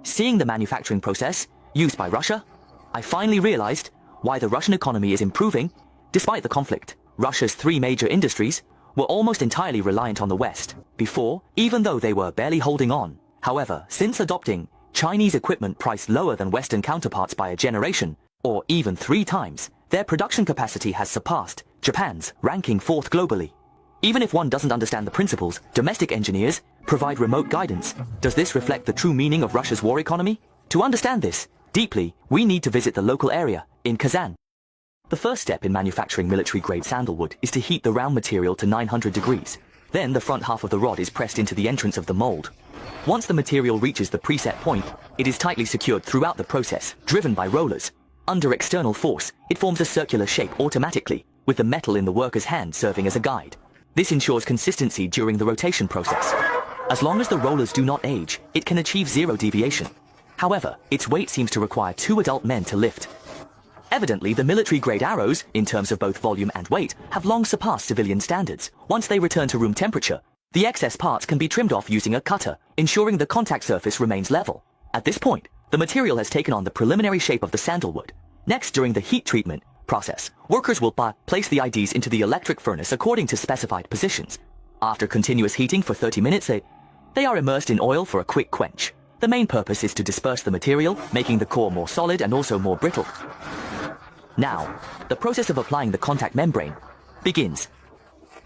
Seeing the manufacturing process used by Russia, I finally realized why the Russian economy is improving despite the conflict. Russia's three major industries were almost entirely reliant on the West before, even though they were barely holding on. However, since adopting Chinese equipment priced lower than Western counterparts by a generation, or even 3 times, their production capacity has surpassed Japan's, ranking 4th globally. Even if one doesn't understand the principles, domestic engineers provide remote guidance. Does this reflect the true meaning of Russia's war economy? To understand this deeply, we need to visit the local area in Kazan. The first step in manufacturing military-grade sandalwood is to heat the round material to 900 degrees. Then the front half of the rod is pressed into the entrance of the mold. Once the material reaches the preset point, it is tightly secured throughout the process, driven by rollers. Under external force, it forms a circular shape automatically, with the metal in the worker's hand serving as a guide. This ensures consistency during the rotation process. As long as the rollers do not age, it can achieve 0 deviation. However, its weight seems to require 2 adult men to lift. Evidently, the military-grade arrows, in terms of both volume and weight, have long surpassed civilian standards. Once they return to room temperature, the excess parts can be trimmed off using a cutter, ensuring the contact surface remains level. At this point, the material has taken on the preliminary shape of the sandalwood. Next, during the heat treatment process, workers will place the IDs into the electric furnace according to specified positions. After continuous heating for 30 minutes, they are immersed in oil for a quick quench. The main purpose is to disperse the material, making the core more solid and also more brittle. Now, the process of applying the contact membrane begins.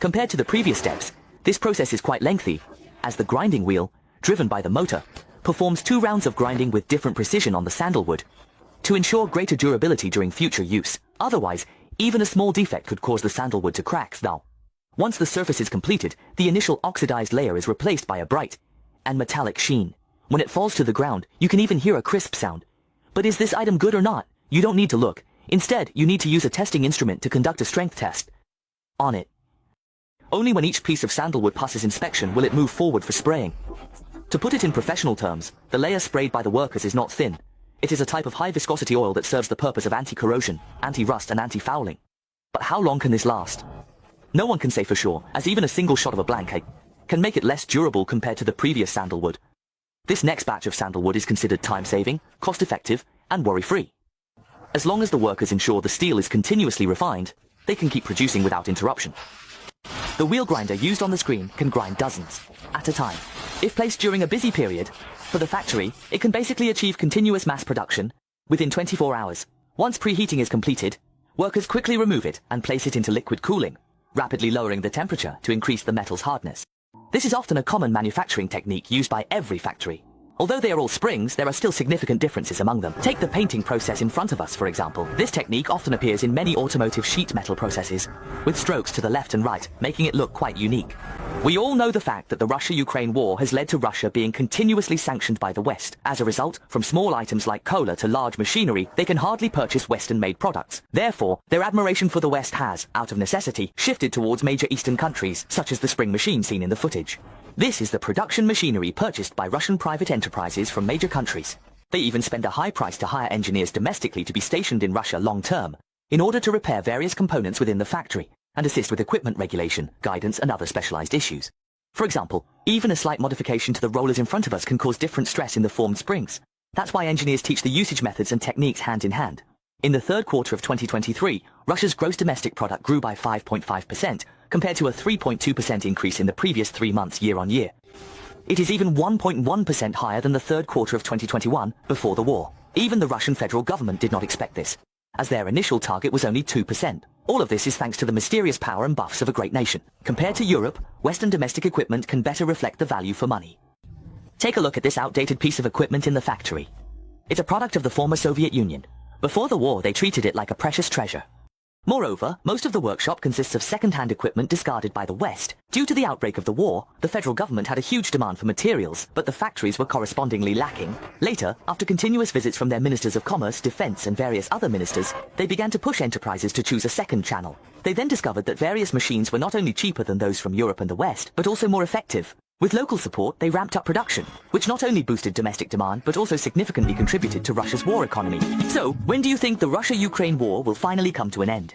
Compared to the previous steps, this process is quite lengthy, as the grinding wheel, driven by the motor, performs 2 rounds of grinding with different precision on the sandalwood to ensure greater durability during future use. Otherwise, even a small defect could cause the sandalwood to crack. Now, once the surface is completed, the initial oxidized layer is replaced by a bright and metallic sheen. When it falls to the ground, you can even hear a crisp sound. But is this item good or not? You don't need to look. Instead, you need to use a testing instrument to conduct a strength test on it. Only when each piece of sandalwood passes inspection will it move forward for spraying. To put it in professional terms, the layer sprayed by the workers is not thin. It is a type of high-viscosity oil that serves the purpose of anti-corrosion, anti-rust and anti-fouling. But how long can this last? No one can say for sure, as even a single shot of a blank can make it less durable compared to the previous sandalwood. This next batch of sandalwood is considered time-saving, cost-effective, and worry-free. As long as the workers ensure the steel is continuously refined, they can keep producing without interruption. The wheel grinder used on the screen can grind dozens at a time. If placed during a busy period, for the factory, it can basically achieve continuous mass production within 24 hours. Once preheating is completed, workers quickly remove it and place it into liquid cooling, rapidly lowering the temperature to increase the metal's hardness. This is often a common manufacturing technique used by every factory. Although they are all springs, there are still significant differences among them. Take the painting process in front of us, for example. This technique often appears in many automotive sheet metal processes, with strokes to the left and right, making it look quite unique. We all know the fact that the Russia-Ukraine war has led to Russia being continuously sanctioned by the West. As a result, from small items like cola to large machinery, they can hardly purchase Western-made products. Therefore, their admiration for the West has, out of necessity, shifted towards major Eastern countries, such as the spring machine seen in the footage. This is the production machinery purchased by Russian private enterprises from major countries. They even spend a high price to hire engineers domestically to be stationed in Russia long-term, in order to repair various components within the factory, and assist with equipment regulation, guidance and other specialized issues. For example, even a slight modification to the rollers in front of us can cause different stress in the formed springs. That's why engineers teach the usage methods and techniques hand in hand. In the third quarter of 2023, Russia's gross domestic product grew by 5.5%, compared to a 3.2% increase in the previous 3 months year-on-year. It is even 1.1% higher than the third quarter of 2021, before the war. Even the Russian federal government did not expect this, as their initial target was only 2%. All of this is thanks to the mysterious power and buffs of a great nation. Compared to Europe, Western domestic equipment can better reflect the value for money. Take a look at this outdated piece of equipment in the factory. It's a product of the former Soviet Union. Before the war, they treated it like a precious treasure. Moreover, most of the workshop consists of second-hand equipment discarded by the West. Due to the outbreak of the war, the federal government had a huge demand for materials, but the factories were correspondingly lacking. Later, after continuous visits from their ministers of commerce, defense and various other ministers, they began to push enterprises to choose a second channel. They then discovered that various machines were not only cheaper than those from Europe and the West, but also more effective. With local support, they ramped up production, which not only boosted domestic demand, but also significantly contributed to Russia's war economy. So, when do you think the Russia-Ukraine war will finally come to an end?